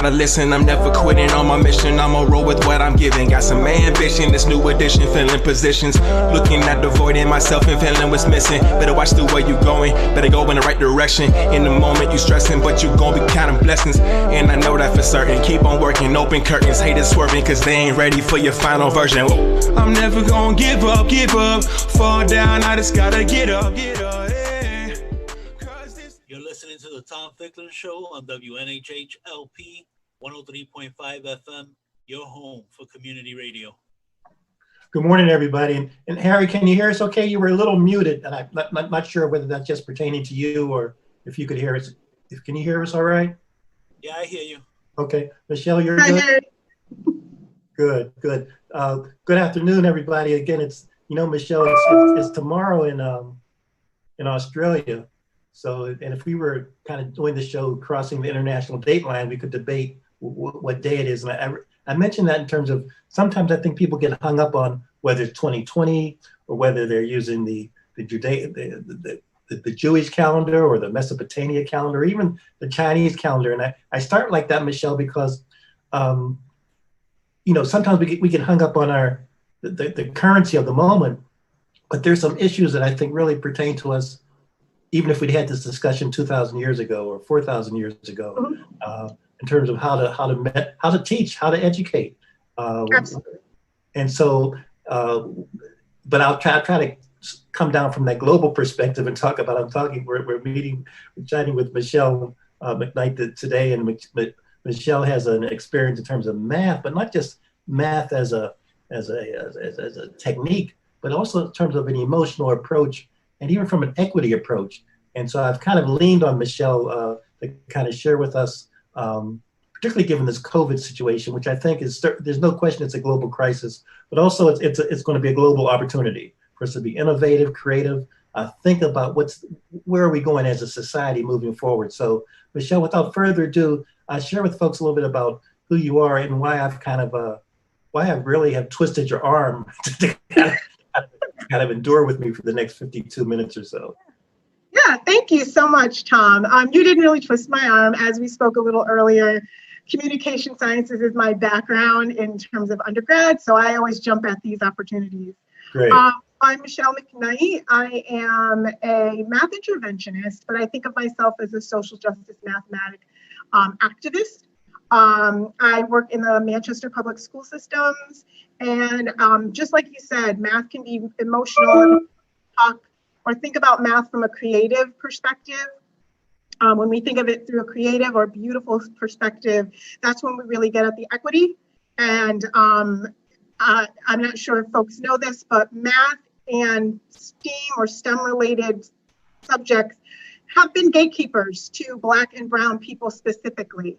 gotta listen, I'm never quitting on my mission. I'ma roll with what I'm giving. Got some ambition, this new edition, filling positions. Looking at the void in myself and feeling what's missing. Better watch the way you going, better go in the right direction. In the moment you stressing, but you gon' be counting blessings. And I know that for certain. Keep on working, open curtains, haters swerving, cause they ain't ready for your final version. Whoa. I'm never gonna give up, fall down, I just gotta get up, yeah. You're listening to the Tom Ficklin Show on WNHH-LP 103.5 FM, your home for community radio. Good morning, everybody. And Harry, can you hear us okay? You were a little muted, and I'm not sure whether that's just pertaining to you or if you could hear us. Can you hear us all right? Yeah, I hear you. Okay. Michelle, you're good? Good. Good afternoon, everybody. Again, it's, Michelle, it's tomorrow in Australia. So, and if we were kind of doing the show crossing the international date line, we could debate what day it is. And I mentioned that in terms of sometimes I think people get hung up on whether it's 2020 or whether they're using the Jewish calendar or the Mesopotamia calendar, or even the Chinese calendar. And I start like that, Michelle, because sometimes we get hung up on the currency of the moment, but there's some issues that I think really pertain to us, even if we'd had this discussion 2,000 years ago or 4,000 years ago, in terms of how to teach, how to educate. And so, but I'll try to come down from that global perspective and talk about, we're chatting with Michelle McKnight today, and Michelle has an experience in terms of math, but not just math as a technique, but also in terms of an emotional approach and even from an equity approach. And so I've kind of leaned on Michelle to kind of share with us, particularly given this COVID situation, which I think there's no question it's a global crisis, but also it's going to be a global opportunity for us to be innovative, creative, think about where are we going as a society moving forward. So Michelle, without further ado, share with folks a little bit about who you are and why I really have twisted your arm to kind of endure with me for the next 52 minutes or so. Yeah, thank you so much, Tom. You didn't really twist my arm. As we spoke a little earlier, communication sciences is my background in terms of undergrad, so I always jump at these opportunities. Great. I'm Michelle McKnight. I am a math interventionist, but I think of myself as a social justice mathematic activist. I work in the Manchester public school systems, and just like you said, math can be emotional, or think about math from a creative perspective. When we think of it through a creative or beautiful perspective, that's when we really get at the equity. And I'm not sure if folks know this, but math and STEAM or STEM related subjects have been gatekeepers to Black and Brown people specifically.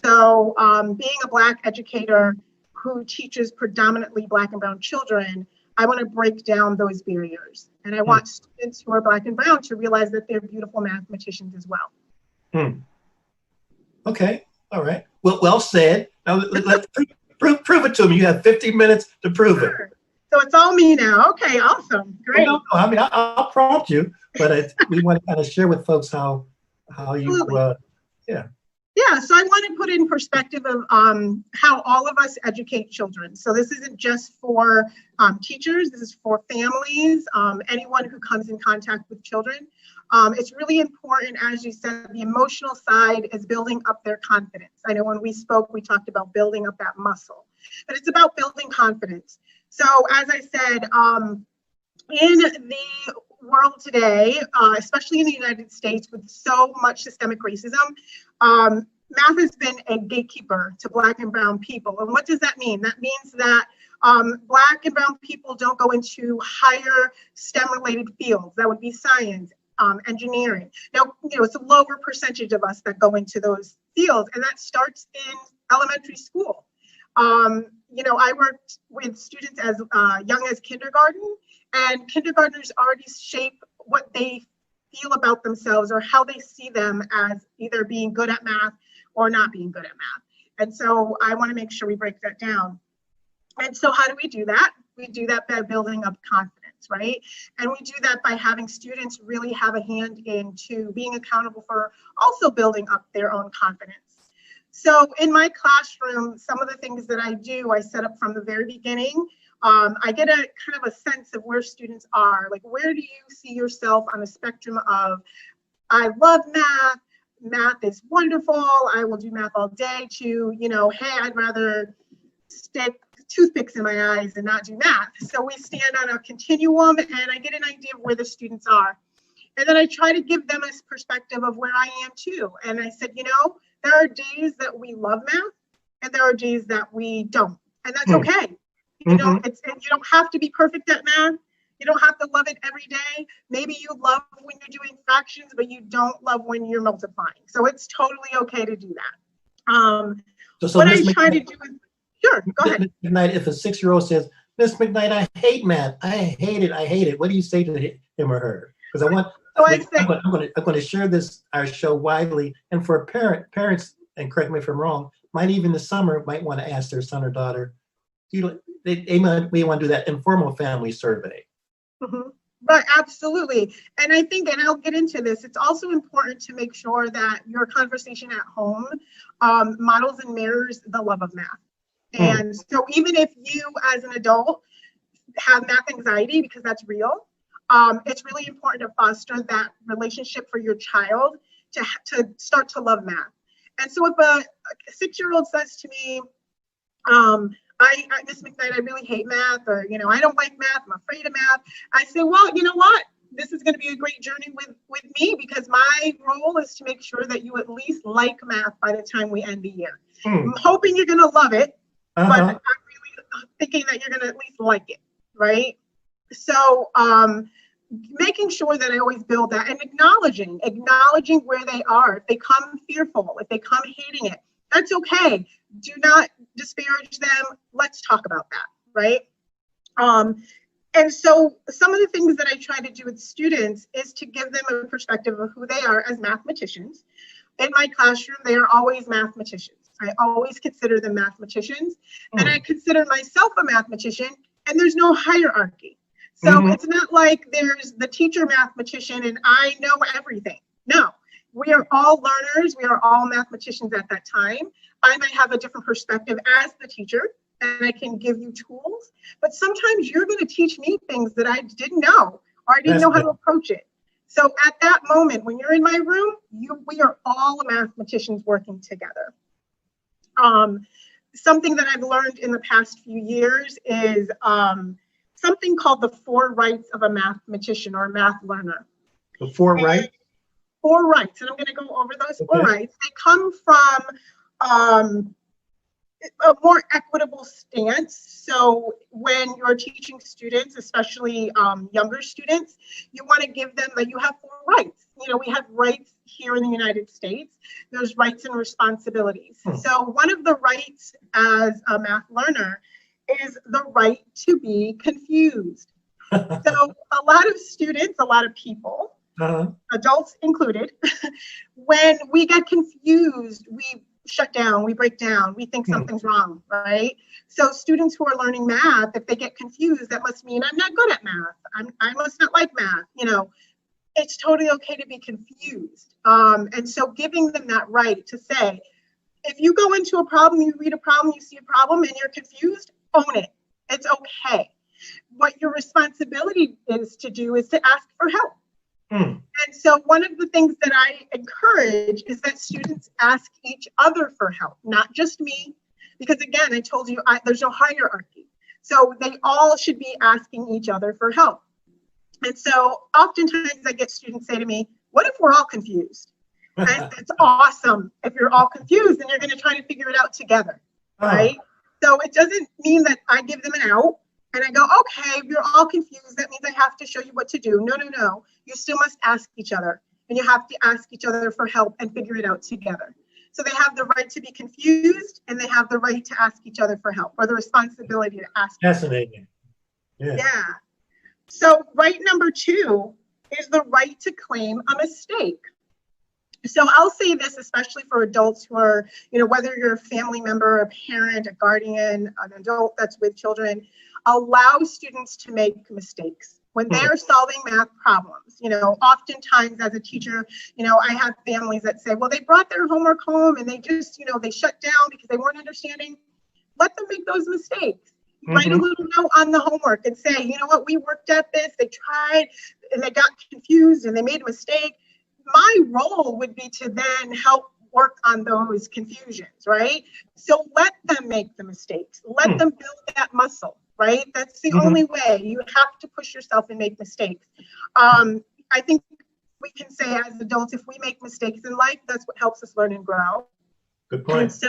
So being a Black educator who teaches predominantly Black and Brown children, I want to break down those barriers. And I want students who are Black and Brown to realize that they're beautiful mathematicians as well. Okay, all right. Well said. Now let's prove it to me. You have 15 minutes to prove it. So it's all me now. Okay, awesome, great. No, I mean, I'll prompt you, but we want to kind of share with folks how you, Yeah, so I want to put in perspective of how all of us educate children. So this isn't just for teachers, this is for families, anyone who comes in contact with children. It's really important, as you said, the emotional side is building up their confidence. I know when we spoke, we talked about building up that muscle, but it's about building confidence. So as I said, in the world today, especially in the United States with so much systemic racism, math has been a gatekeeper to Black and Brown people. And what does that mean? That means that Black and Brown people don't go into higher STEM-related fields. That would be science, engineering. Now, it's a lower percentage of us that go into those fields, and that starts in elementary school. I worked with students as young as kindergarten, and kindergartners already shape what they feel about themselves or how they see them as either being good at math or not being good at math. And so I want to make sure we break that down. And so how do we do that? We do that by building up confidence, right? And we do that by having students really have a hand into being accountable for also building up their own confidence. So in my classroom, some of the things that I do, I set up from the very beginning. I get a kind of a sense of where students are. Like, where do you see yourself on a spectrum of, I love math, math is wonderful, I will do math all day, to, you know, hey, I'd rather stick toothpicks in my eyes and not do math. So we stand on a continuum, and I get an idea of where the students are. And then I try to give them a perspective of where I am too. And I said, you know, there are days that we love math and there are days that we don't. And that's okay. You know, you don't have to be perfect at math. You don't have to love it every day. Maybe you love when you're doing fractions, but you don't love when you're multiplying. So it's totally okay to do that. So what Ms. I try to do is, sure, go ahead. Ms. McKnight, if a 6-year-old says, Ms. McKnight, I hate math, I hate it, what do you say to him or her? Because I'm going to share our show widely, and for parents, and correct me if I'm wrong, might even this summer might want to ask their son or daughter, they might want to do that informal family survey. Right, absolutely. And I think, and I'll get into this, it's also important to make sure that your conversation at home models and mirrors the love of math. And so even if you as an adult have math anxiety, because that's real, it's really important to foster that relationship for your child to start to love math. And so if a 6-year-old says to me, Miss McKnight, I really hate math, or, you know, I don't like math, I'm afraid of math. I say, well, you know what? This is going to be a great journey with me, because my role is to make sure that you at least like math by the time we end the year. I'm hoping you're going to love it, but I'm really thinking that you're going to at least like it, right? So making sure that I always build that, and acknowledging where they are. If they come fearful, if they come hating it, that's okay. Do not disparage them. Let's talk about that, right? And so some of the things that I try to do with students is to give them a perspective of who they are as mathematicians. In my classroom, they are always mathematicians. I always consider them mathematicians, and I consider myself a mathematician, and there's no hierarchy. So it's not like there's the teacher mathematician and I know everything. No, we are all learners. We are all mathematicians at that time. I might have a different perspective as the teacher, and I can give you tools, but sometimes you're going to teach me things that I didn't know, or I didn't know how to approach it. So at that moment, when you're in my room, we are all mathematicians working together. Something that I've learned in the past few years is something called the 4 rights of a mathematician or a math learner. The 4 rights? 4 rights, and I'm going to go over those 4 rights. They come from a more equitable stance. So when you're teaching students, especially younger students, you want to give them that you have 4 rights. You know, we have rights here in the United States. There's rights and responsibilities. So one of the rights as a math learner is the right to be confused. So a lot of students, a lot of people, adults included, when we get confused, we shut down, we break down, we think something's wrong, right? So students who are learning math, if they get confused, that must mean I'm not good at math. I must not like math. You know, it's totally okay to be confused. And so giving them that right to say, if you go into a problem, you read a problem, you see a problem, and you're confused, own it. It's okay. What your responsibility is to do is to ask for help. And so one of the things that I encourage is that students ask each other for help, not just me, because again, I told you there's no hierarchy. So they all should be asking each other for help. And so oftentimes I get students say to me, what if we're all confused? And it's awesome if you're all confused and you're going to try to figure it out together, right? So it doesn't mean that I give them an out and I go, okay, if you're all confused, that means I have to show you what to do. No, no, no. You still must ask each other, and you have to ask each other for help and figure it out together. So they have the right to be confused, and they have the right to ask each other for help, or the responsibility to ask. Fascinating. Yeah. So right number 2 is the right to claim a mistake. So I'll say this, especially for adults who are, you know, whether you're a family member, a parent, a guardian, an adult that's with children, allow students to make mistakes. when they're solving math problems. You know, oftentimes as a teacher, you know, I have families that say, well, they brought their homework home and they just, you know, they shut down because they weren't understanding. Let them make those mistakes. Write a little note on the homework and say, you know what, we worked at this, they tried and they got confused and they made a mistake. My role would be to then help work on those confusions, right? So let them make the mistakes. Let them build that muscle, right? That's the only way. You have to push yourself and make mistakes. I think we can say as adults, if we make mistakes in life, that's what helps us learn and grow. Good point. And so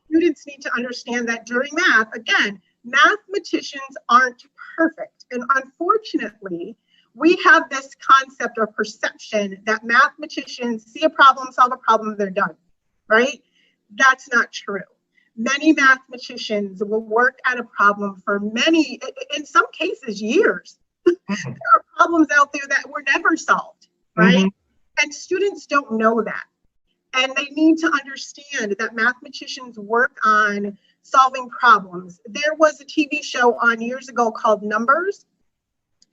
students need to understand that during math, again, mathematicians aren't perfect. And unfortunately, we have this concept or perception that mathematicians see a problem, solve a problem, they're done, right? That's not true. Many mathematicians will work at a problem for many, in some cases, years. There are problems out there that were never solved, right? And students don't know that. And they need to understand that mathematicians work on solving problems. There was a TV show on years ago called Numbers,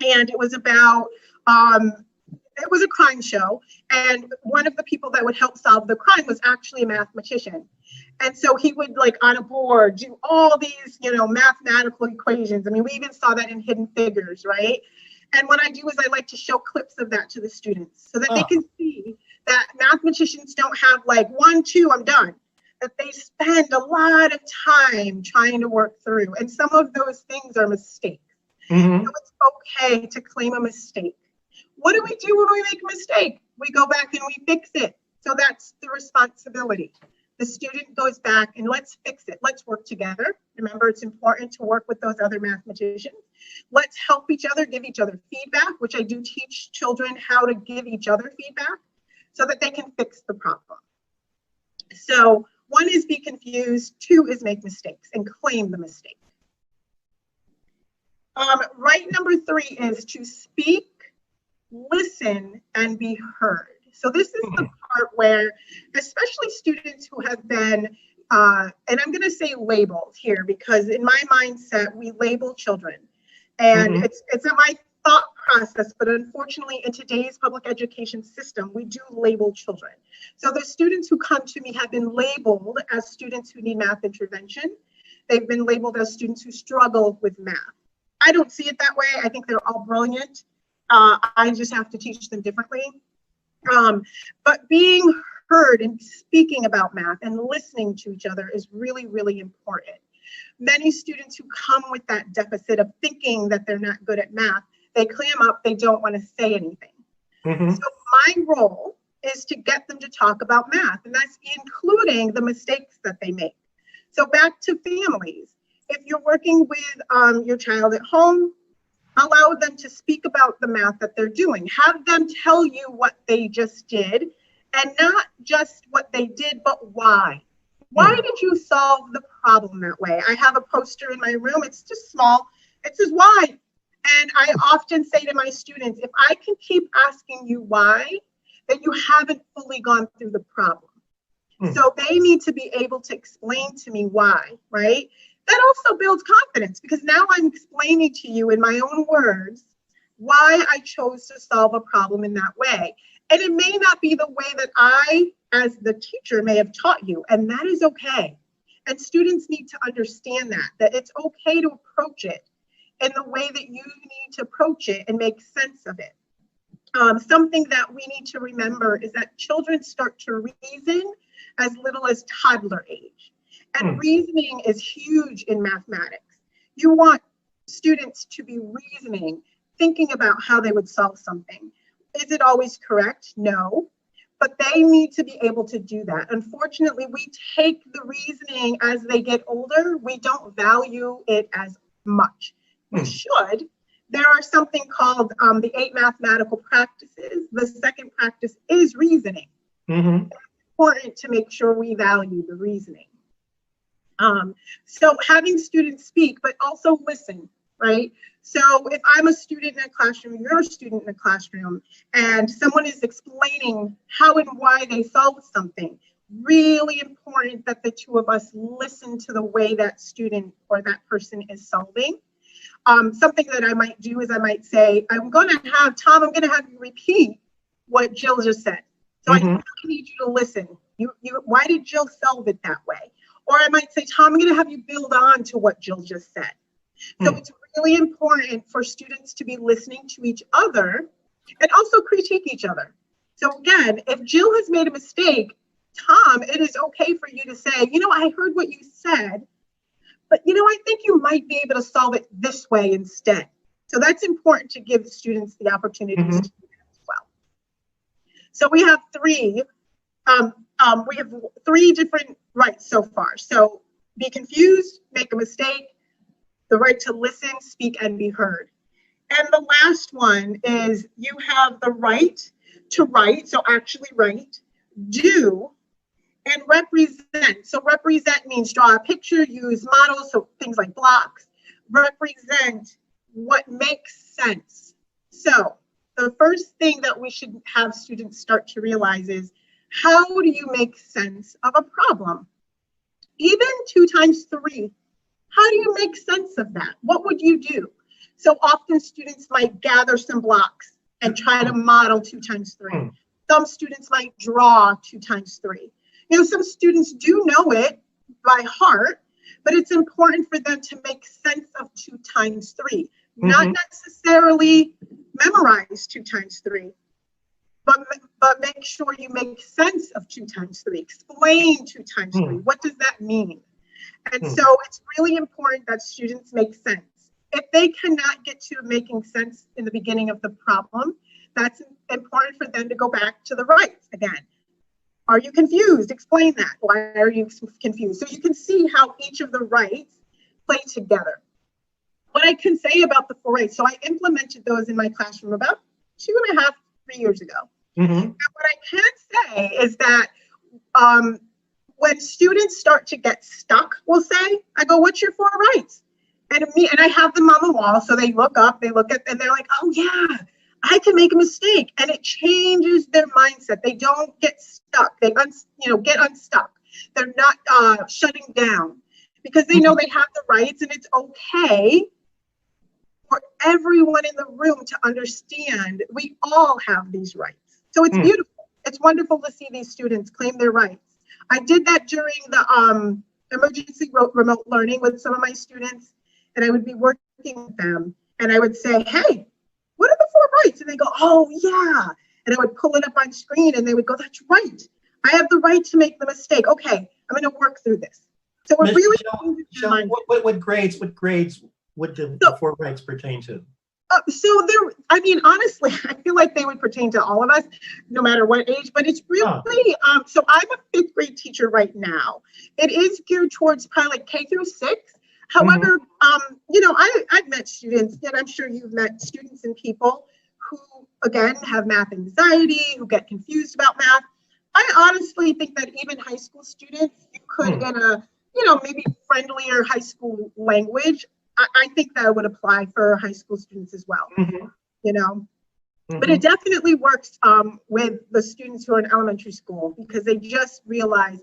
and it was about, it was a crime show. And one of the people that would help solve the crime was actually a mathematician. And so he would, like, on a board, do all these, you know, mathematical equations. I mean, we even saw that in Hidden Figures, right? And what I do is I like to show clips of that to the students so that they can see that mathematicians don't have like 1, 2, I'm done. That they spend a lot of time trying to work through. And some of those things are mistakes. So it's okay to claim a mistake. What do we do when we make a mistake? We go back and we fix it. So that's the responsibility. The student goes back and let's fix it. Let's work together. Remember, it's important to work with those other mathematicians. Let's help each other, give each other feedback, which I do teach children how to give each other feedback so that they can fix the problem. So 1 is be confused, 2 is make mistakes and claim the mistake. Right number 3 is to speak, listen, and be heard. So this is the part where, especially students who have been, and I'm going to say labeled here because in my mindset, we label children. And it's my thought process, but unfortunately in today's public education system, we do label children. So the students who come to me have been labeled as students who need math intervention. They've been labeled as students who struggle with math. I don't see it that way. I think they're all brilliant. I just have to teach them differently. But being heard and speaking about math and listening to each other is really, really important. Many students who come with that deficit of thinking that they're not good at math, they clam up, they don't want to say anything. So my role is to get them to talk about math, and that's including the mistakes that they make. So back to families. If you're working with your child at home, allow them to speak about the math that they're doing. Have them tell you what they just did, and not just what they did, but why. Why did you solve the problem that way? I have a poster in my room. It's just small. It says why. And I often say to my students, if I can keep asking you why, then you haven't fully gone through the problem. So they need to be able to explain to me why, right? That also builds confidence because now I'm explaining to you in my own words why I chose to solve a problem in that way. And it may not be the way that I, as the teacher, may have taught you, and that is okay. And students need to understand that it's okay to approach it in the way that you need to approach it and make sense of it. Something that we need to remember is that children start to reason as little as toddler age. And reasoning is huge in mathematics. You want students to be reasoning, thinking about how they would solve something. Is it always correct? No, but they need to be able to do that. Unfortunately, we take the reasoning as they get older. We don't value it as much. We should. There are something called the 8 mathematical practices. The second practice is reasoning. It's important to make sure we value the reasoning. So having students speak, but also listen, right? So if I'm a student in a classroom, you're a student in a classroom, and someone is explaining how and why they solved something, really important that the two of us listen to the way that student or that person is solving. something that I might do is I might say, I'm going to have you repeat what Jill just said. So I need you to listen. Why did Jill solve it that way? Or I might say, Tom, I'm going to have you build on to what Jill just said. So it's really important for students to be listening to each other and also critique each other. So again, if Jill has made a mistake, Tom, it is okay for you to say, I heard what you said, but I think you might be able to solve it this way instead. So that's important to give the students the opportunities to do that as well. So we have three different rights so far. So be confused, make a mistake, the right to listen, speak, and be heard. And the last one is you have the right to write, so actually write, do, and represent. So represent means draw a picture, use models, so things like blocks. Represent what makes sense. So the first thing that we should have students start to realize is, how do you make sense of a problem? Even 2 times 3, how do you make sense of that? What would you do? So often students might gather some blocks and try to model 2 times 3. Some students might draw 2 times 3. Some students do know it by heart, but it's important for them to make sense of 2 times 3, not necessarily memorize 2 times 3, but make sure you make sense of 2 times 3. Explain 2 times 3. What does that mean? And so it's really important that students make sense. If they cannot get to making sense in the beginning of the problem, that's important for them to go back to the rights again. Are you confused? Explain that. Why are you confused? So you can see how each of the rights play together. What I can say about the 4 rights, so I implemented those in my classroom about 2.5, 3 years ago. And what I can say is that when students start to get stuck, we'll say, I go, what's your 4 rights? And I have them on the wall, so they look up, and they're like, oh yeah, I can make a mistake, and it changes their mindset. They don't get stuck. They get unstuck. They're not shutting down because they know they have the rights, and it's okay for everyone in the room to understand we all have these rights. So it's beautiful. It's wonderful to see these students claim their rights. I did that during the emergency remote learning with some of my students, and I would be working with them, and I would say, hey, what are the 4 rights? And they go, oh yeah. And I would pull it up on screen, and they would go, that's right. I have the right to make the mistake. Okay, I'm going to work through this. So we're really what grades would the 4 rights pertain to? Honestly, I feel like they would pertain to all of us, no matter what age, but it's really, so I'm a 5th grade teacher right now. It is geared towards probably like K through 6. However, I've met students, and I'm sure you've met students and people who, again, have math anxiety, who get confused about math. I honestly think that even high school students, you could, in a, maybe friendlier high school language, I think that would apply for high school students as well, But it definitely works with the students who are in elementary school, because they just realize,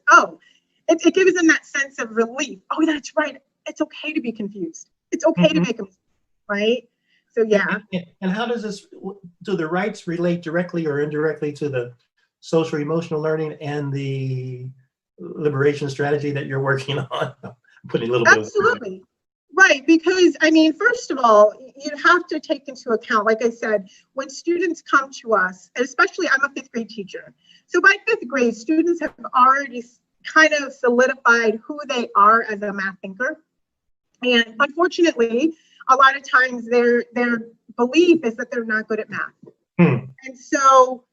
it gives them that sense of relief. Oh, that's right. It's okay to be confused. It's okay to make a mistake, right? So, yeah. And how do the rights relate directly or indirectly to the social emotional learning and the liberation strategy that you're working on? I'm putting a little bit Absolutely. Right, because first of all, you have to take into account, like I said, when students come to us, and especially I'm a 5th grade teacher. So by 5th grade, students have already kind of solidified who they are as a math thinker. And unfortunately, a lot of times their belief is that they're not good at math. And so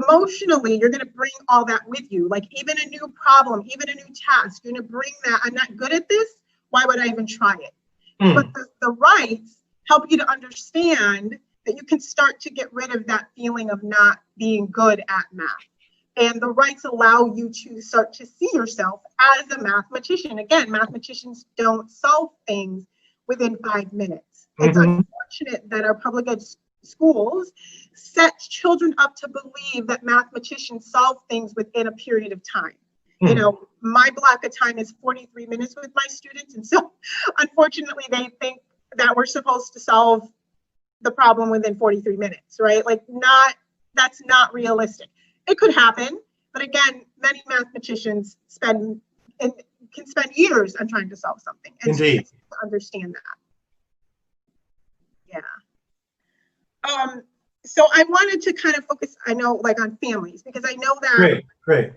emotionally, you're going to bring all that with you. Like even a new problem, even a new task, you're going to bring that. I'm not good at this. Why would I even try it? But the rights help you to understand that you can start to get rid of that feeling of not being good at math. And the rights allow you to start to see yourself as a mathematician. Again, mathematicians don't solve things within 5 minutes. It's unfortunate that our public ed schools set children up to believe that mathematicians solve things within a period of time. My block of time is 43 minutes with my students. And so unfortunately, they think that we're supposed to solve the problem within 43 minutes, right? Like that's not realistic. It could happen, but again, many mathematicians can spend years on trying to solve something, and Indeed. students understand that. Yeah. So I wanted to kind of focus, I know, like on families, because I know that. Great.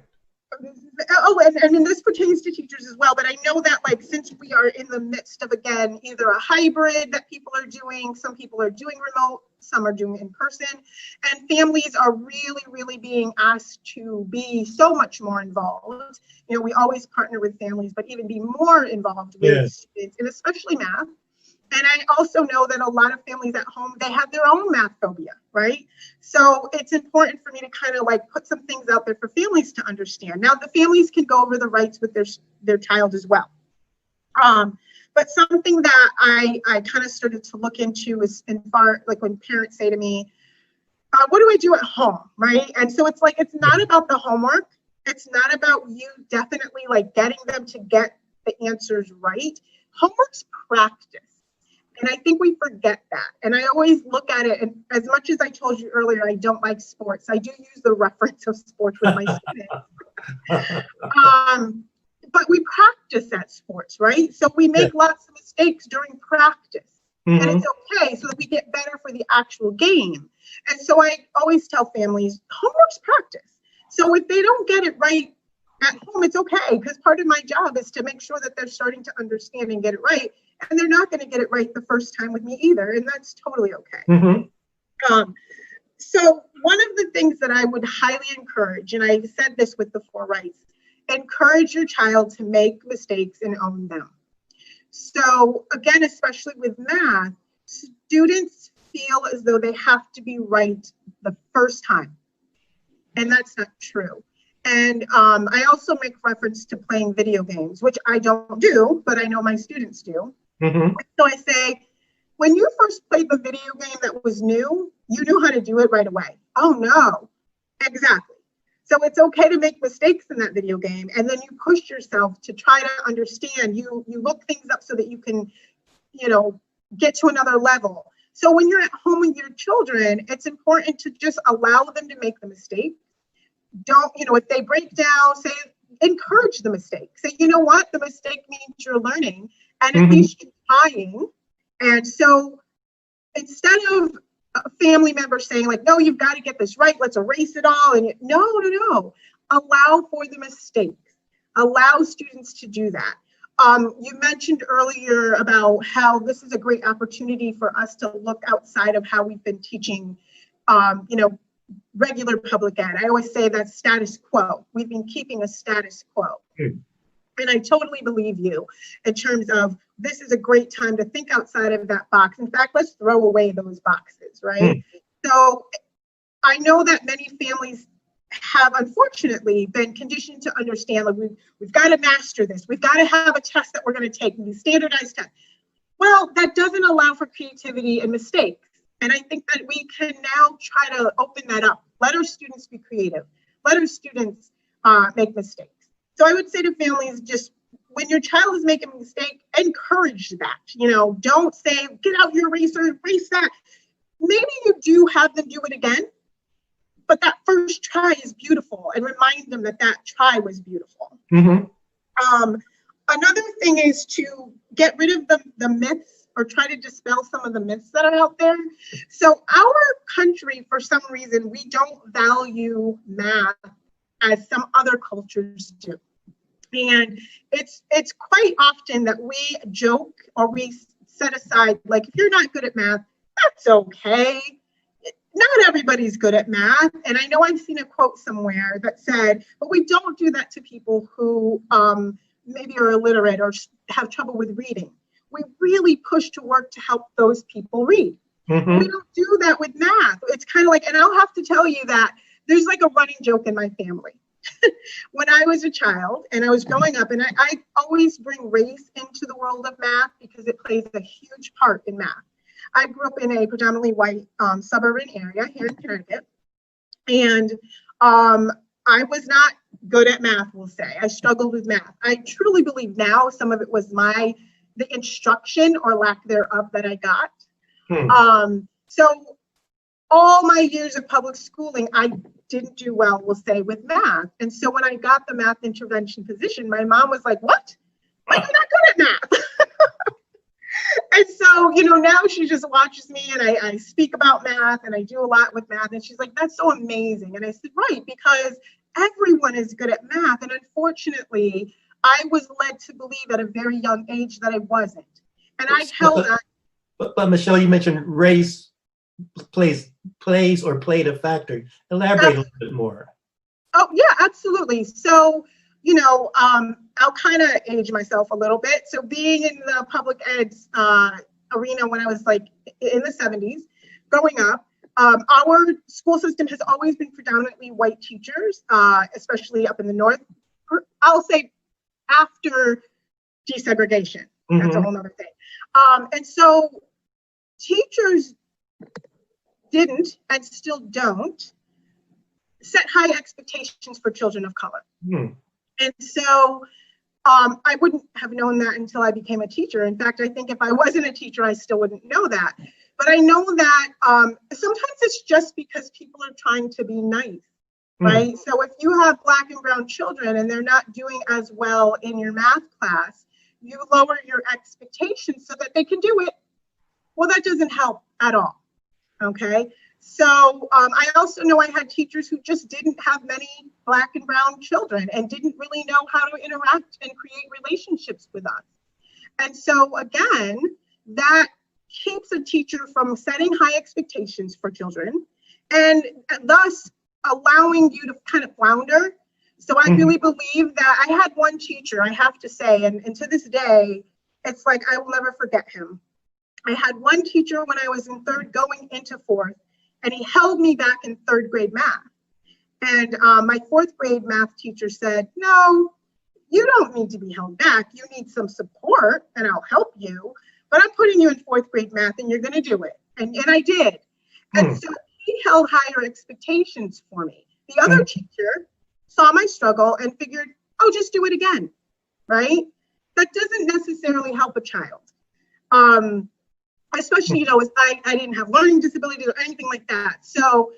Oh, and this pertains to teachers as well, but I know that, like, since we are in the midst of, again, either a hybrid that people are doing, some people are doing remote, some are doing in person, and families are really, really being asked to be so much more involved. You know, we always partner with families, but even be more involved with students, and especially math. And I also know that a lot of families at home, they have their own math phobia, right? So it's important for me to kind of like put some things out there for families to understand. Now, the families can go over the rights with their child as well. But something that I kind of started to look into is like when parents say to me, what do I do at home, right? And so it's like, it's not about the homework. It's not about you definitely like getting them to get the answers right. Homework's practice. And I think we forget that. And I always look at it, and as much as I told you earlier, I don't like sports, I do use the reference of sports with my students. But we practice at sports, right? So we make lots of mistakes during practice. And it's okay, so that we get better for the actual game. And so I always tell families, homework's practice. So if they don't get it right at home, it's okay, because part of my job is to make sure that they're starting to understand and get it right. And they're not going to get it right the first time with me either, and that's totally okay. So one of the things that I would highly encourage, and I said this with the 4 rights, encourage your child to make mistakes and own them. So again, especially with math, students feel as though they have to be right the first time, and that's not true. And I also make reference to playing video games, which I don't do, but I know my students do. So I say, when you first played the video game that was new, you knew how to do it right away. Oh no, exactly. So it's okay to make mistakes in that video game, and then you push yourself to try to understand. You look things up so that you can, you know, get to another level. So when you're at home with your children, it's important to just allow them to make the mistake. Don't, you know, if they break down, say, encourage the mistake. Say, you know what, the mistake means you're learning, and at least you're trying. And so instead of a family member saying like, no, you've got to get this right, let's erase it all. And no. Allow for the mistakes. Allow students to do that. You mentioned earlier about how this is a great opportunity for us to look outside of how we've been teaching, you know, regular public ed. I always say that's status quo. We've been keeping a status quo. And I totally believe you in terms of this is a great time to think outside of that box. In fact, let's throw away those boxes, right? So I know that many families have unfortunately been conditioned to understand, like, we've got to master this. We've got to have a test that we're going to take, these standardized tests. Well, that doesn't allow for creativity and mistakes. And I think that we can now try to open that up. Let our students be creative. Let our students make mistakes. So I would say to families, just when your child is making a mistake, encourage that. You know, don't say, get out your eraser, erase that. Maybe you do have them do it again, but that first try is beautiful, and remind them that that try was beautiful. Another thing is to get rid of the myths, or try to dispel some of the myths that are out there. So our country, for some reason, we don't value math as some other cultures do. And it's quite often that we joke or we set aside, like, if you're not good at math, that's okay. Not everybody's good at math. And I know I've seen a quote somewhere that said, but we don't do that to people who maybe are illiterate or have trouble with reading. We really push to work to help those people read. We don't do that with math. It's kind of like, and I'll have to tell you that there's like a running joke in my family. When I was a child and I was growing up, and I always bring race into the world of math because it plays a huge part in math. I grew up in a predominantly white suburban area here in Connecticut, and I was not good at math, we'll say. I struggled with math. I truly believe now some of it was my the instruction or lack thereof that I got. So all my years of public schooling, I didn't do well, we'll say, with math. And so when I got the math intervention position, my mom was like, what? Like, you're not good at math. And so, you know, now she just watches me and I speak about math and I do a lot with math. And she's like, that's so amazing. And I said, right, because everyone is good at math. And unfortunately, I was led to believe at a very young age that I wasn't. And I held that. But Michelle, you mentioned race plays or played a factor. Elaborate a little bit more. Oh, yeah, absolutely. So, you know, I'll kind of age myself a little bit. So being in the public ed arena when I was like in the 70s, growing up, our school system has always been predominantly white teachers, especially up in the North. I'll say after desegregation. That's a whole nother thing. And so teachers didn't and still don't set high expectations for children of color. And so I wouldn't have known that until I became a teacher. In fact, I think if I wasn't a teacher, I still wouldn't know that. But I know that sometimes it's just because people are trying to be nice, right? So if you have Black and brown children and they're not doing as well in your math class, you lower your expectations so that they can do it. Well, that doesn't help at all, okay? So I also know I had teachers who just didn't have many Black and brown children and didn't really know how to interact and create relationships with us. And so again, that keeps a teacher from setting high expectations for children and thus allowing you to kind of flounder. So I really believe that I had one teacher, I have to say, and to this day, it's like I will never forget him. I had one teacher when I was in third going into fourth, and he held me back in third grade math. And my fourth grade math teacher said, no, you don't need to be held back. You need some support and I'll help you, but I'm putting you in fourth grade math and you're gonna do it. And I did. And so he held higher expectations for me. The other teacher saw my struggle and figured, oh, just do it again, right? That doesn't necessarily help a child. Especially, you know, I didn't have learning disabilities or anything like that. So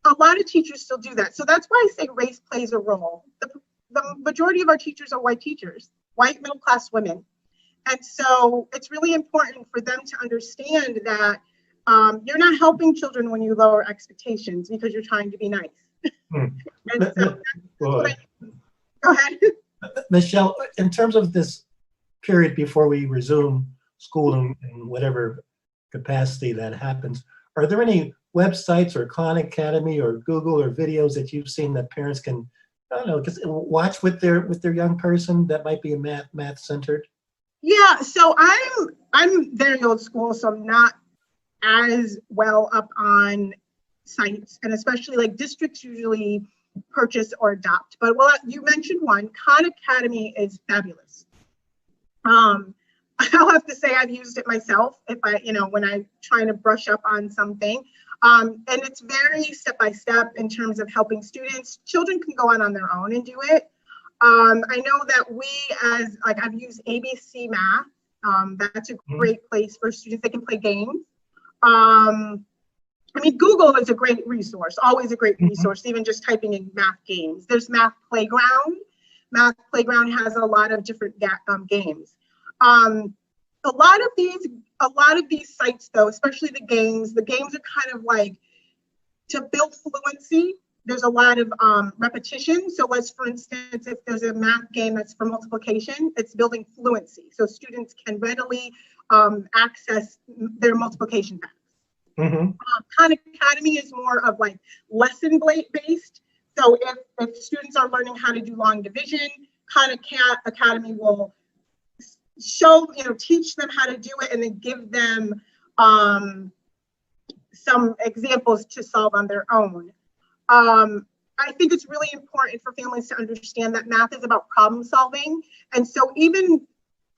a lot of teachers still do that. So that's why I say race plays a role. The majority of our teachers are white teachers, white middle-class women. And so it's really important for them to understand that you're not helping children when you lower expectations because you're trying to be nice. And so go ahead. Michelle, in terms of this period before we resume school in whatever capacity that happens, are there any websites or Khan Academy or Google or videos that you've seen that parents can, I don't know, just watch with their young person that might be math centered? Yeah, so I'm very old school, so I'm not as well up on sites, and especially like districts usually purchase or adopt. But well, you mentioned one, Khan Academy is fabulous. I'll have to say I've used it myself if I, you know, when I'm trying to brush up on something. And it's very step-by-step in terms of helping students. Children can go on their own and do it. I know that we as, like I've used ABC Math. That's a great place for students. They can play games. I mean, Google is a great resource, always a great resource, even just typing in math games. There's Math Playground. Math Playground has a lot of different games. A lot of these sites though, especially the games are kind of like to build fluency. There's a lot of repetition. So let's, for instance, if there's a math game that's for multiplication, it's building fluency. So students can readily access their multiplication facts. Khan Academy is more of like lesson based. So if students are learning how to do long division, Khan Academy will teach them how to do it and then give them some examples to solve on their own. I think it's really important for families to understand that math is about problem solving. And so even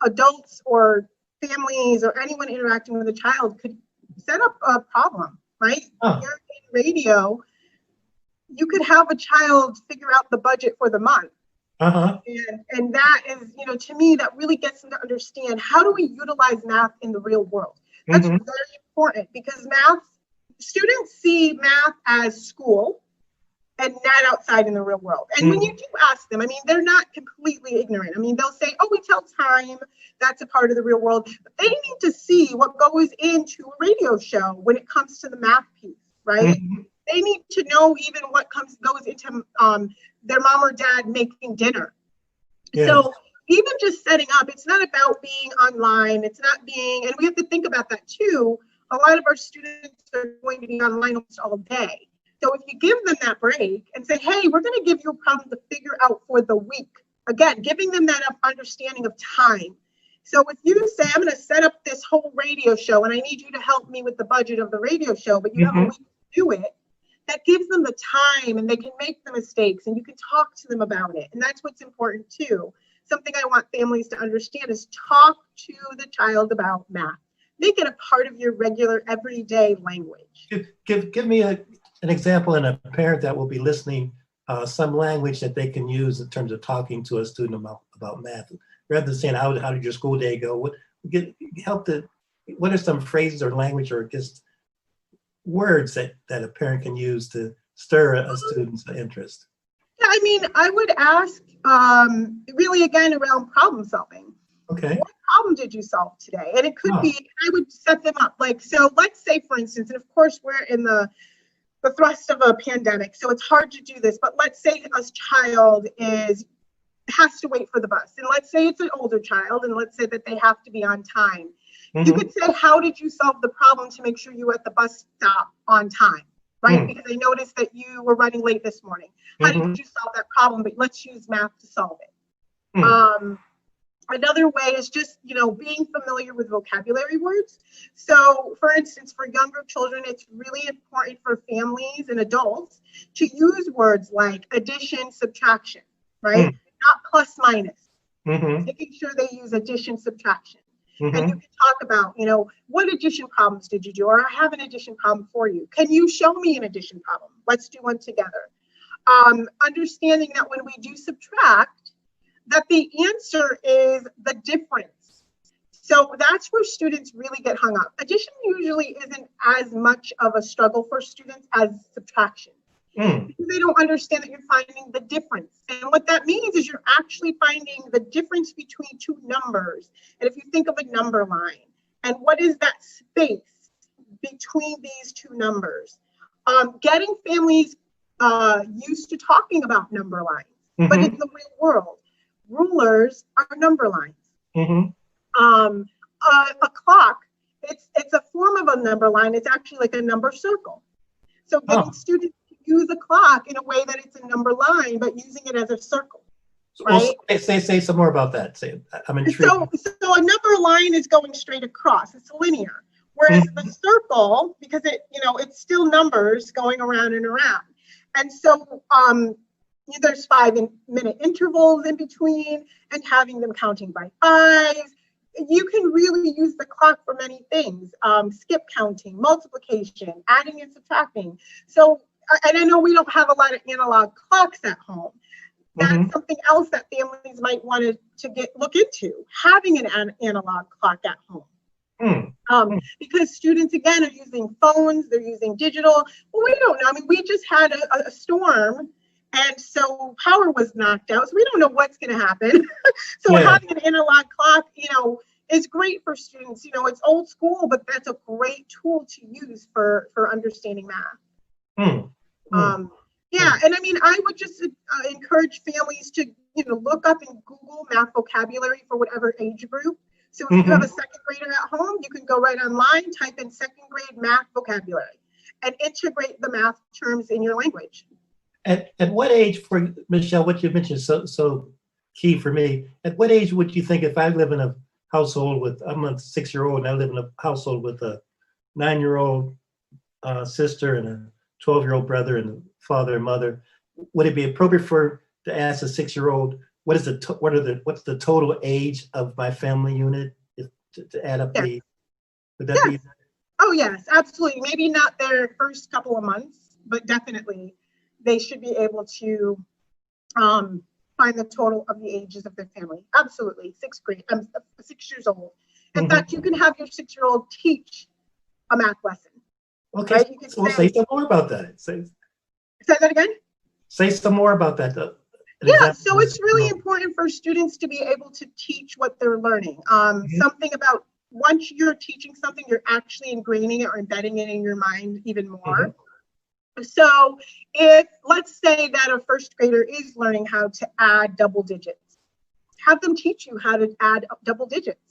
adults or families or anyone interacting with a child could set up a problem, right? If you're in radio, you could have a child figure out the budget for the month. And that is, to me, that really gets them to understand, how do we utilize math in the real world? That's very important, because students see math as school and not outside in the real world. And when you do ask them, I mean, they're not completely ignorant. I mean, they'll say, oh, we tell time, that's a part of the real world. But they need to see what goes into a radio show when it comes to the math piece, right? They need to know even what goes into their mom or dad making dinner. So even just setting up, it's not about being online. It's not being, and we have to think about that too. A lot of our students are going to be online almost all day. So if you give them that break and say, hey, we're going to give you a problem to figure out for the week. Again, giving them that understanding of time. So if you say, I'm going to set up this whole radio show and I need you to help me with the budget of the radio show, but you have a week to do it, that gives them the time and they can make the mistakes and you can talk to them about it. And that's what's important too. Something I want families to understand is talk to the child about math. Make it a part of your regular everyday language. Give me an example and a parent that will be listening, some language that they can use in terms of talking to a student about math. Rather than saying, how did your school day go? What are some phrases or language or just words that a parent can use to stir a student's interest? Yeah, I mean, I would ask really again around problem solving. Okay. What problem did you solve today? And it could be, I would set them up like, so let's say for instance, and of course we're in the thrust of a pandemic, so it's hard to do this, but let's say a child has to wait for the bus. And let's say it's an older child, and let's say that they have to be on time. You could say, how did you solve the problem to make sure you were at the bus stop on time, right? Because I noticed that you were running late this morning. How did you solve that problem? But let's use math to solve it. Another way is just, being familiar with vocabulary words. So for instance, for younger children, it's really important for families and adults to use words like addition, subtraction, right? Not plus minus. Making sure they use addition, subtraction. And you can talk about, what addition problems did you do? Or I have an addition problem for you. Can you show me an addition problem? Let's do one together. Understanding that when we do subtract, that the answer is the difference. So that's where students really get hung up. Addition usually isn't as much of a struggle for students as subtraction. Because they don't understand that you're finding the difference. And what that means is you're actually finding the difference between two numbers. And if you think of a number line, and what is that space between these two numbers? Getting families used to talking about number lines, but in the real world, rulers are number lines. A clock, it's a form of a number line. It's actually like a number circle. So getting students to use a clock in a way that it's a number line, but using it as a circle. Right? Say some more about that. I'm intrigued. So a number line is going straight across. It's linear. Whereas the circle, because it's still numbers going around and around. And so there's 5-minute intervals in between, and having them counting by fives. You can really use the clock for many things. Skip counting, multiplication, adding and subtracting. So, and I know we don't have a lot of analog clocks at home. That's something else that families might want to look into, having an analog clock at home. Because students, again, are using phones, they're using digital. Well, we don't know. I mean, we just had a storm, and so power was knocked out. So we don't know what's going to happen. So having an analog clock, is great for students. It's old school, but that's a great tool to use for understanding math. And I mean, I would just encourage families to, look up in Google math vocabulary for whatever age group. So if you have a second grader at home, you can go right online, type in second grade math vocabulary, and integrate the math terms in your language. At what age, for Michelle, what you mentioned is so key for me. At what age would you think, if I live in a household I'm a 6-year-old and I live in a household with a 9-year-old sister and a 12-year-old brother and a father and mother, would it be appropriate to ask a 6-year-old, what's the total age of my family unit to add up would that be? Oh yes, absolutely. Maybe not their first couple of months, but definitely they should be able to find the total of the ages of their family. Absolutely, 6 years old. In Mhm. fact, you can have your 6-year-old teach a math lesson. Okay, Right? You can so say some more about that. say that again? Say some more about that. An Yeah, example so of, it's really important for students to be able to teach what they're learning. Something about once you're teaching something, you're actually ingraining it or embedding it in your mind even more. So if, let's say that a first grader is learning how to add double digits, have them teach you how to add double digits.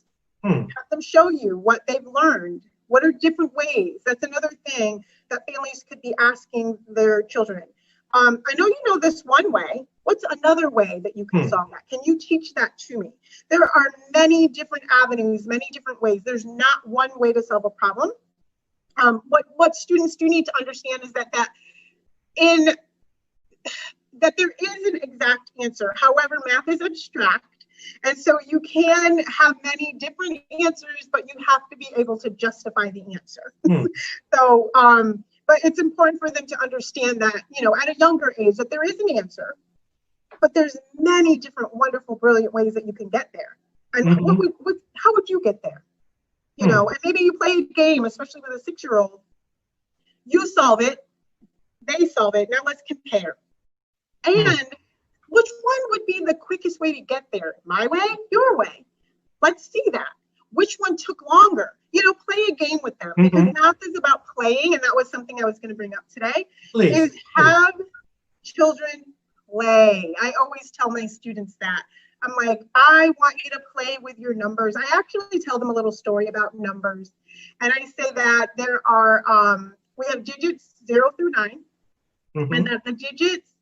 Have them show you what they've learned. What are different ways? That's another thing that families could be asking their children. I know you know this one way. What's another way that you can solve that? Can you teach that to me? There are many different avenues, many different ways. There's not one way to solve a problem. What students do need to understand is that there is an exact answer. However, math is abstract. And so you can have many different answers, but you have to be able to justify the answer. So, but it's important for them to understand that, you know, at a younger age, that there is an answer, but there's many different wonderful, brilliant ways that you can get there. And how would you get there? You know, and maybe you play a game, especially with a 6-year-old. You solve it, they solve it. Now let's compare. And which one would be the quickest way to get there? My way, your way? Let's see that. Which one took longer? You know, play a game with them, because math is about playing, and that was something I was going to bring up today. Is have children play. I always tell my students that. I'm like, I want you to play with your numbers. I actually tell them a little story about numbers. And I say that there are, we have digits 0 through 9, and that the digits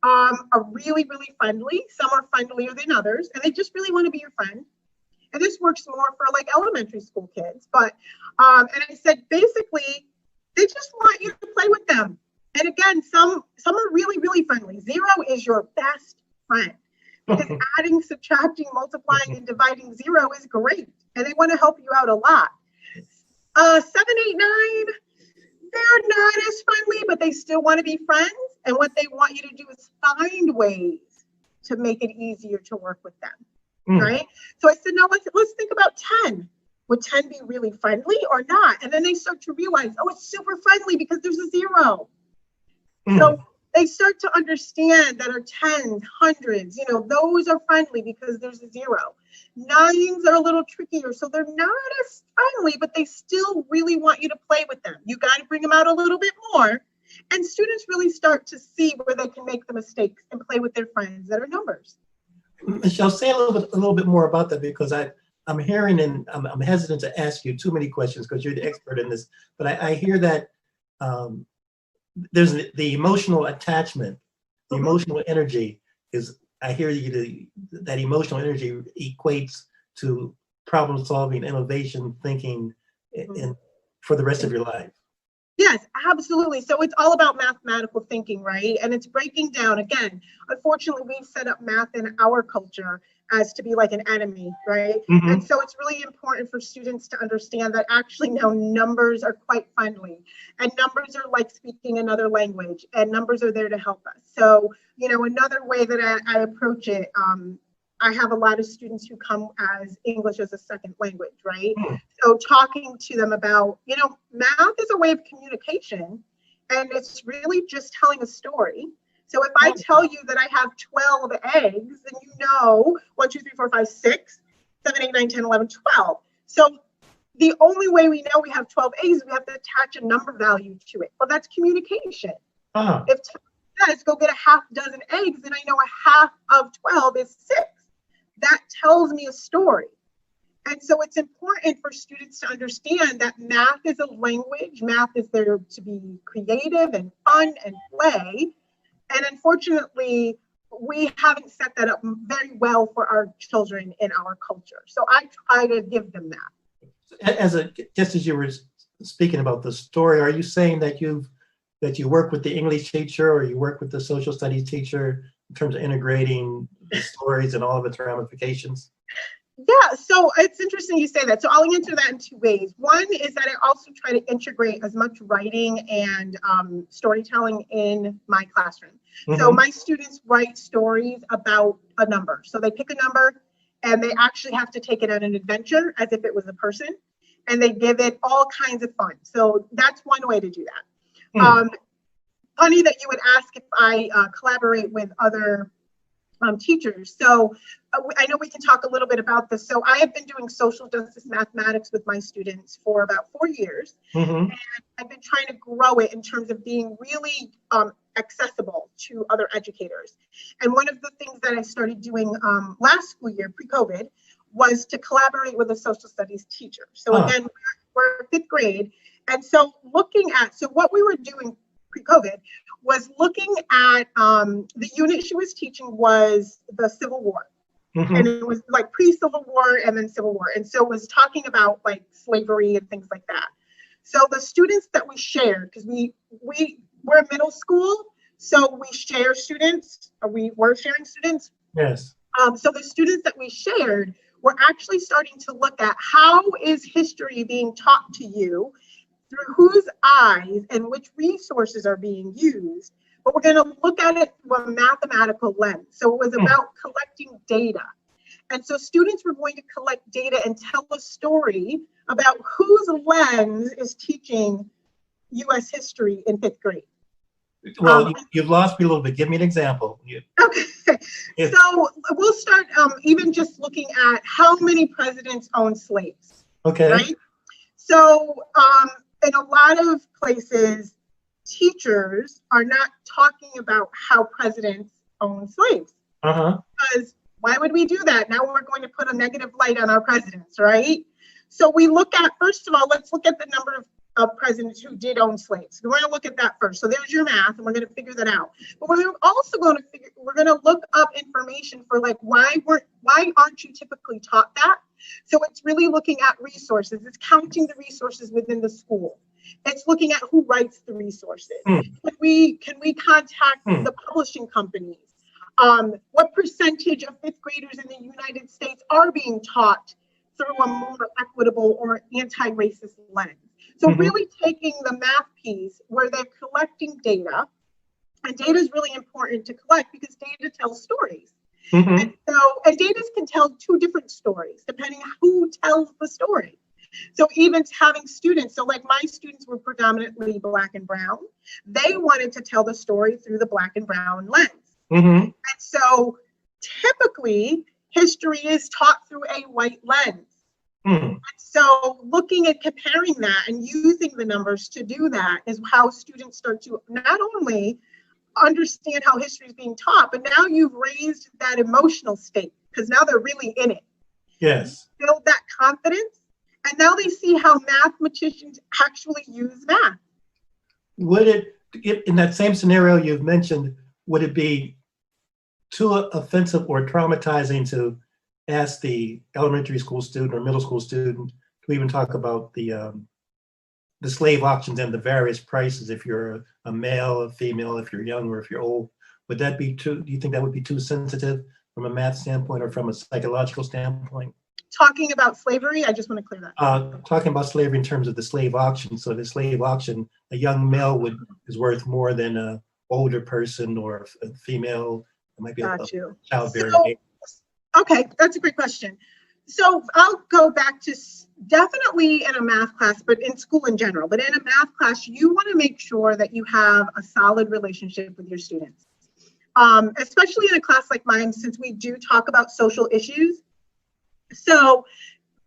are really, really friendly. Some are friendlier than others, and they just really want to be your friend. And this works more for like elementary school kids. But, and I said, basically, they just want you to play with them. And again, some are really, really friendly. 0 is your best friend, because adding, subtracting, multiplying, and dividing 0 is great. And they want to help you out a lot. 7, 8, 9, they're not as friendly, but they still want to be friends. And what they want you to do is find ways to make it easier to work with them. Right? So I said, no, let's think about 10. Would 10 be really friendly or not? And then they start to realize, oh, it's super friendly because there's a 0. So they start to understand that our 10s, 100s, you know, those are friendly because there's a 0. 9s are a little trickier, so they're not as friendly, but they still really want you to play with them. You got to bring them out a little bit more. And students really start to see where they can make the mistakes and play with their friends that are numbers. Michelle, say a little bit more about that, because I'm hearing, and I'm hesitant to ask you too many questions because you're the expert in this, but I hear that there's the emotional attachment, the emotional energy is, I hear you, that emotional energy equates to problem solving, innovation, thinking for the rest of your life. Yes, absolutely. So it's all about mathematical thinking, right? And it's breaking down. Again, unfortunately, we've set up math in our culture as to be like an enemy, right? And so it's really important for students to understand that actually now numbers are quite friendly, and numbers are like speaking another language, and numbers are there to help us. So, you know, another way that I approach it, I have a lot of students who come as English as a second language, right? So talking to them about, you know, math is a way of communication, and it's really just telling a story. So if I tell you that I have 12 eggs, then you know 1, 2, 3, 4, 5, 6, 7, 8, 9, 10, 11, 12. So the only way we know we have 12 eggs is we have to attach a number value to it. Well, that's communication. If 10 says go get a half dozen eggs, then I know a half of 12 is 6. That tells me a story. And so it's important for students to understand that math is a language. Math is there to be creative and fun and play. And unfortunately, we haven't set that up very well for our children in our culture. So I try to give them that. Just as you were speaking about the story, are you saying that you work with the English teacher or you work with the social studies teacher in terms of integrating the stories and all of its ramifications? Yeah, so it's interesting you say that. So I'll answer that in two ways. One is that I also try to integrate as much writing and storytelling in my classroom. So my students write stories about a number. So they pick a number and they actually have to take it on an adventure as if it was a person, and they give it all kinds of fun. So that's one way to do that. Funny that you would ask if I collaborate with other teachers. So I know we can talk a little bit about this. So I have been doing social justice mathematics with my students for about 4 years. And I've been trying to grow it in terms of being really accessible to other educators. And one of the things that I started doing last school year, pre-COVID, was to collaborate with a social studies teacher. So again, we're fifth grade. And so so what we were doing pre-COVID was looking at the unit she was teaching was the Civil War. And it was like pre-Civil War and then Civil War. And so it was talking about like slavery and things like that. So the students that we shared, because we're a middle school, so we share students, or we were sharing students. Yes. So the students that we shared were actually starting to look at how is history being taught to you, through whose eyes and which resources are being used, but we're going to look at it through a mathematical lens. So it was about collecting data. And so students were going to collect data and tell a story about whose lens is teaching US history in fifth grade. Well, you've lost me a little bit. Give me an example. Okay, so we'll start even just looking at how many presidents owned slaves. Okay. Right? So in a lot of places, teachers are not talking about how presidents own slaves. Because why would we do that? Now we're going to put a negative light on our presidents, right? So we look at, first of all, let's look at the number of presidents who did own slaves. We're going to look at that first. So there's your math, and we're going to figure that out. But we're also going to look up information for like why aren't you typically taught that? So it's really looking at resources. It's counting the resources within the school. It's looking at who writes the resources. Can we contact the publishing companies? What percentage of fifth graders in the United States are being taught through a more equitable or anti-racist lens? So really taking the math piece where they're collecting data, and data is really important to collect because data tells stories. And data can tell two different stories depending on who tells the story. So even having students, so like my students were predominantly Black and brown, they wanted to tell the story through the Black and brown lens. And so typically history is taught through a white lens. And so looking at comparing that and using the numbers to do that is how students start to not only understand how history is being taught, but now you've raised that emotional state because now they're really in it. Yes. Build that confidence, and now they see how mathematicians actually use math. Would it, in that same scenario you've mentioned, would it be too offensive or traumatizing to ask the elementary school student or middle school student to even talk about the slave auctions and the various prices if you're a male, a female, if you're young or if you're old? Would that be too, do you think that would be too sensitive from a math standpoint or from a psychological standpoint? Talking about slavery, I just want to clear that. Talking about slavery in terms of the slave auction. So the slave auction, a young male is worth more than an older person or a female. It might be a childbearing age. Okay, that's a great question. So I'll go back to definitely in a math class, but in school in general. But in a math class, you want to make sure that you have a solid relationship with your students, especially in a class like mine, since we do talk about social issues. So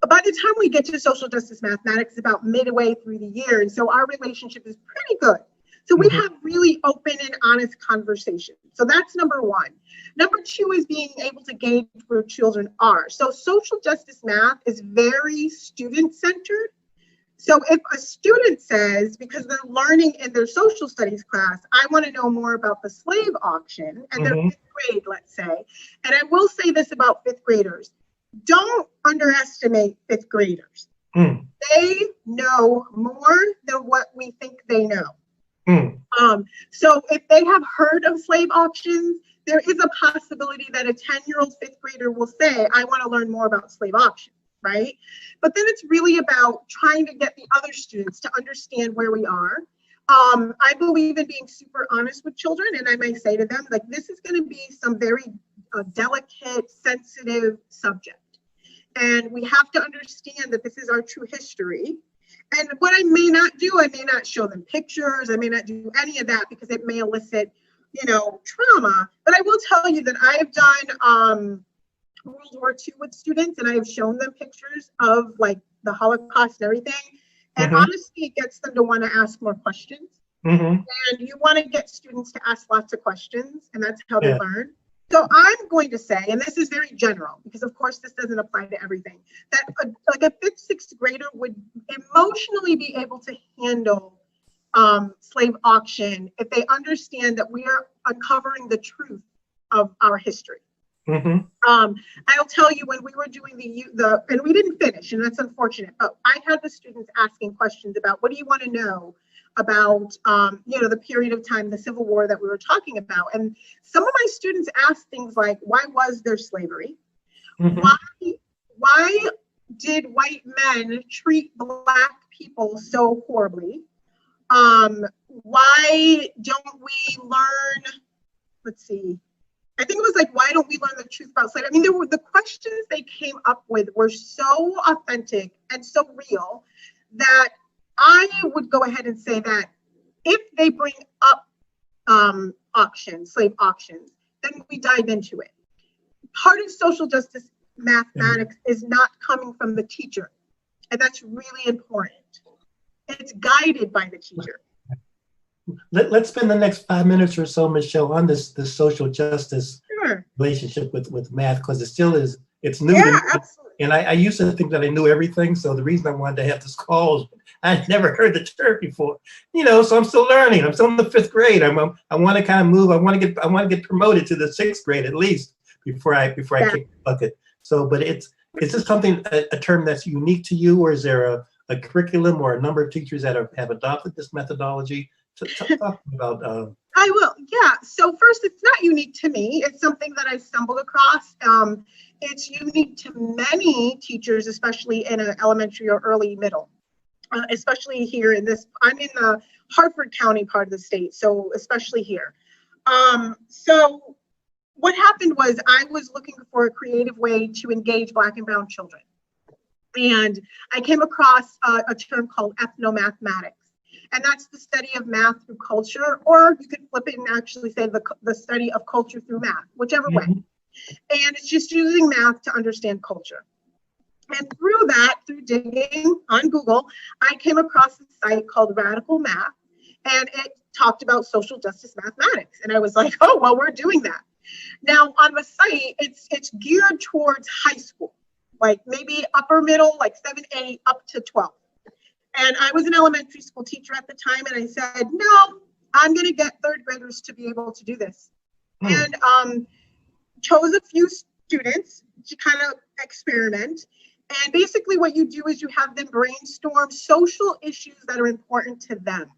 by the time we get to social justice mathematics, about midway through the year, and so our relationship is pretty good. So we have really open and honest conversations. So that's number one. Number two is being able to gauge where children are. So social justice math is very student-centered. So if a student says, because they're learning in their social studies class, I want to know more about the slave auction, and they're fifth grade, let's say. And I will say this about fifth graders. Don't underestimate fifth graders. They know more than what we think they know. So if they have heard of slave auctions, there is a possibility that a 10-year-old fifth grader will say, I want to learn more about slave auctions, right? But then it's really about trying to get the other students to understand where we are. I believe in being super honest with children, and I may say to them, like, this is going to be some very delicate, sensitive subject. And we have to understand that this is our true history. And what I may not do, I may not show them pictures, I may not do any of that because it may elicit, trauma. But I will tell you that I have done World War II with students, and I have shown them pictures of like the Holocaust and everything. And honestly, it gets them to want to ask more questions. And you want to get students to ask lots of questions, and that's how they learn. So I'm going to say, and this is very general, because of course this doesn't apply to everything, that a fifth, sixth grader would emotionally be able to handle slave auction if they understand that we are uncovering the truth of our history. I'll tell you, when we were doing the and we didn't finish, and that's unfortunate, but I had the students asking questions about, what do you want to know about, the period of time, the Civil War that we were talking about. And some of my students asked things like, why was there slavery? Why did white men treat Black people so horribly? Why don't we learn, let's see, I think it was like, why don't we learn the truth about slavery? I mean, the questions they came up with were so authentic and so real that I would go ahead and say that if they bring up slave auctions, then we dive into it. Part of social justice mathematics is not coming from the teacher, and that's really important. It's guided by the teacher. Let's spend the next 5 minutes or so, Michelle, on this social justice relationship with math, because it's new to me. Absolutely. And I used to think that I knew everything. So the reason I wanted to have this call is I'd never heard the term before. So I'm still learning. I'm still in the fifth grade. I want to kind of move. I want to get promoted to the sixth grade at least before I kick the bucket. So, but is this something, a term that's unique to you, or is there a curriculum or a number of teachers that have adopted this methodology? Talk about. I will. Yeah. So first, it's not unique to me. It's something that I stumbled across. It's unique to many teachers, especially in an elementary or early middle, especially here in this. I'm in the Hartford County part of the state, so especially here. So what happened was I was looking for a creative way to engage Black and Brown children, and I came across a term called ethnomathematics. And that's the study of math through culture, or you could flip it and actually say the study of culture through math, whichever way. And it's just using math to understand culture. And through digging on Google, I came across a site called Radical Math, and it talked about social justice mathematics. And I was like, oh, well, we're doing that. Now on the site, it's geared towards high school, like maybe upper middle, like 7, 8, up to 12. And I was an elementary school teacher at the time, and I said, no, I'm going to get third graders to be able to do this. And chose a few students to kind of experiment. And basically what you do is you have them brainstorm social issues that are important to them.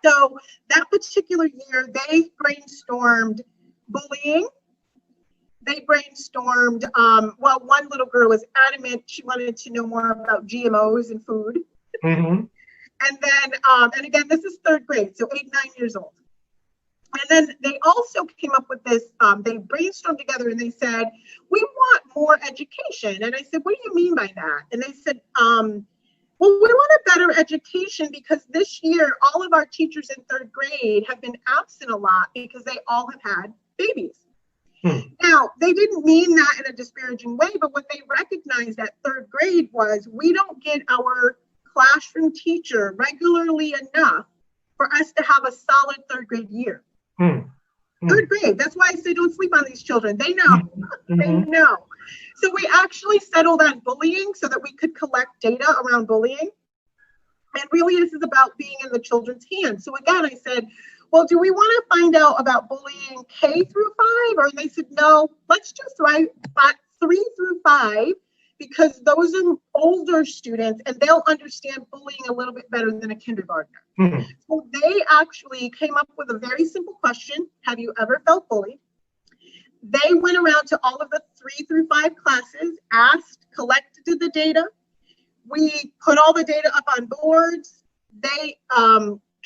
So that particular year, they brainstormed bullying. They brainstormed, one little girl was adamant she wanted to know more about GMOs in food. And then, and again, this is third grade, so 8, 9 years old. And then they also came up with this, they brainstormed together and they said, we want more education. And I said, what do you mean by that? And they said, well, we want a better education because this year, all of our teachers in third grade have been absent a lot because they all have had babies. Now, they didn't mean that in a disparaging way, but what they recognized at third grade was we don't get our classroom teacher regularly enough for us to have a solid third grade year. Third grade, that's why I say don't sleep on these children. They know, they know. So we actually settled on bullying so that we could collect data around bullying. And really this is about being in the children's hands. So again, I said, well, do we want to find out about bullying K through 5? Or they said, no, let's just write 3 through 5 because those are older students and they'll understand bullying a little bit better than a kindergartner. Mhm. So they actually came up with a very simple question. Have you ever felt bullied? They went around to all of the 3 through 5 classes, asked, collected the data. We put all the data up on boards. They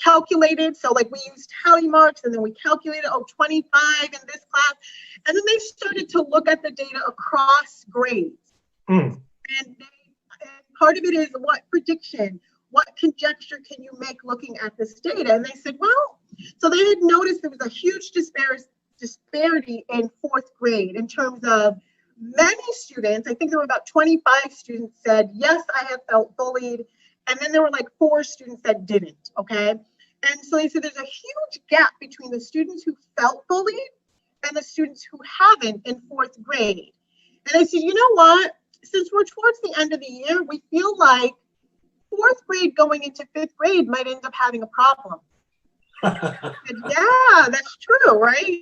calculated, so like we used tally marks, and then we calculated, 25 in this class. And then they started to look at the data across grades. Mm. And part of it is what prediction, what conjecture can you make looking at this data? And they said, well, so they had noticed there was a huge disparity in 4th grade in terms of many students. I think there were about 25 students said, yes, I have felt bullied. And then there were like 4 students that didn't, okay? And so they said there's a huge gap between the students who felt bullied and the students who haven't in 4th grade. And I said, you know what? Since we're towards the end of the year, we feel like 4th grade going into 5th grade might end up having a problem. Yeah, that's true, right?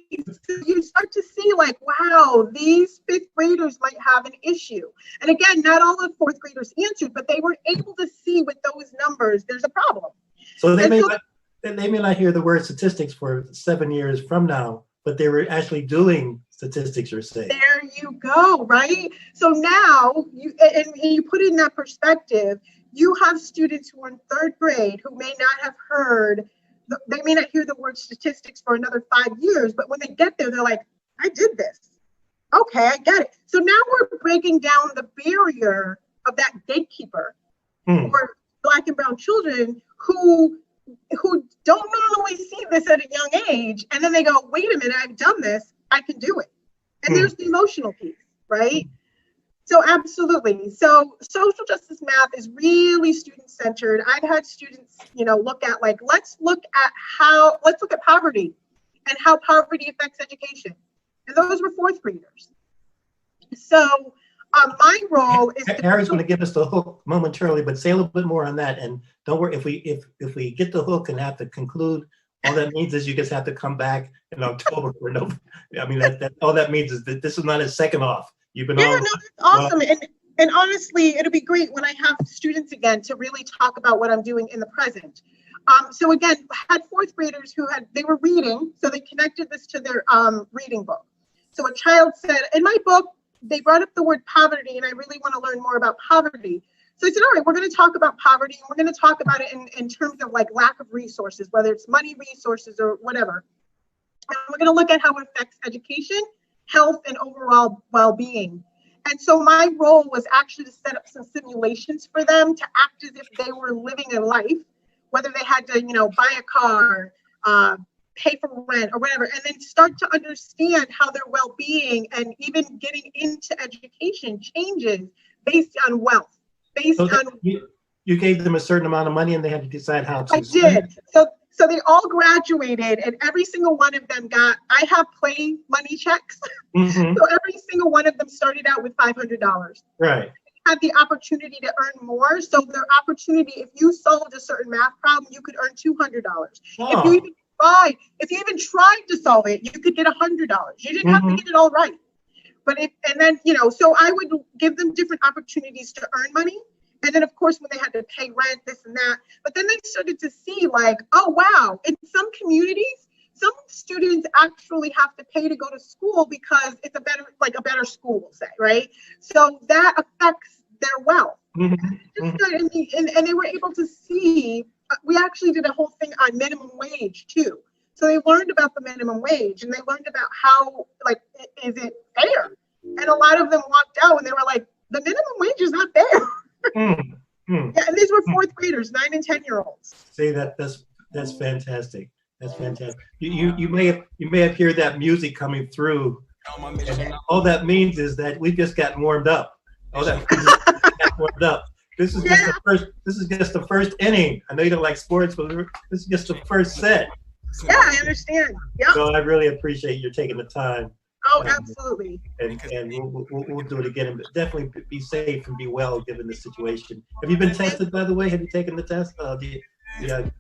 So you start to see like, wow, these 5th graders might have an issue. And again, not all the 4th graders answered, but they were able to see with those numbers, there's a problem. So they may not hear the word statistics for 7 years from now, but they were actually doing statistics, you're saying. There you go, right? So now, you put it in that perspective, you have students who are in 3rd grade who may not have heard, they may not hear the word statistics for another 5 years, but when they get there, they're like, I did this. Okay, I get it. So now we're breaking down the barrier of that gatekeeper for Black and brown children who don't normally see this at a young age. And then they go, wait a minute, I've done this, I can do it. And there's the emotional piece, right? So absolutely. So social justice math is really student-centered. I've had students, look at like, let's look at poverty and how poverty affects education. And those were 4th graders. So my role is Harry's going to give us the hook momentarily, but say a little bit more on that. And don't worry, if we get the hook and have to conclude, all that means is you just have to come back in October for no. I mean, that all that means is that this is not a second off. You've been that's awesome. And honestly, it'll be great when I have students again to really talk about what I'm doing in the present. So again, had 4th graders they were reading, so they connected this to their reading book. So a child said, in my book, they brought up the word poverty, and I really want to learn more about poverty. So I said, all right, we're going to talk about poverty, and we're going to talk about it in terms of like lack of resources, whether it's money resources or whatever. And we're going to look at how it affects education, health, and overall well-being. And so my role was actually to set up some simulations for them to act as if they were living a life, whether they had to, buy a car, pay for rent or whatever, and then start to understand how their well-being and even getting into education changes based on wealth. You gave them a certain amount of money and they had to decide how to I did. So they all graduated, and every single one of them I have play money checks. So every single one of them started out with $500. Right. Had the opportunity to earn more. So their opportunity, if you solved a certain math problem, you could earn $200. Oh. If you even tried to solve it, you could get $100. You didn't have to get it all right. But so I would give them different opportunities to earn money. And then, of course, when they had to pay rent, this and that. But then they started to see like, oh, wow, in some communities, some students actually have to pay to go to school because it's a better school, we'll say, right? So that affects their wealth. And they were able to see, we actually did a whole thing on minimum wage too. So they learned about the minimum wage, and they learned about how, is it fair? And a lot of them walked out and they were like, the minimum wage is not fair. Yeah, and these were 4th graders, 9 and 10-year-olds. See, that's fantastic. That's fantastic. You may have heard that music coming through. And all that means is that we just got warmed up. All that means is got warmed up. This is just the first inning. I know you don't like sports, but this is just the first set. Yeah, I understand. Yeah. So I really appreciate you taking the time. Oh, absolutely. And we'll do it again. But definitely be safe and be well given the situation. Have you been tested, by the way? Have you taken the test, the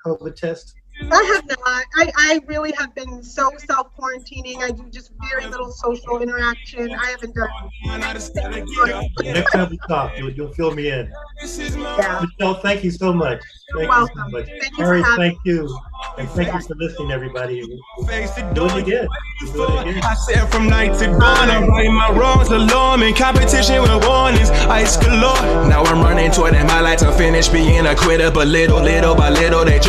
COVID test? I have not. I really have been so self-quarantining. I do just very little social interaction. I haven't done Next time we talk, you'll fill me in. yeah. Michelle, thank you so much. You're Thank you welcome. so much. Thank you Harry, for having thank you. And thank you for listening, everybody. We'll do it again. We'll do it again. I said from night to dawn, I'm righting my wrongs, alarm in competition with warnings, ice galore. Now I'm running toward it, my lights unfinished, being a quitter, but little by little they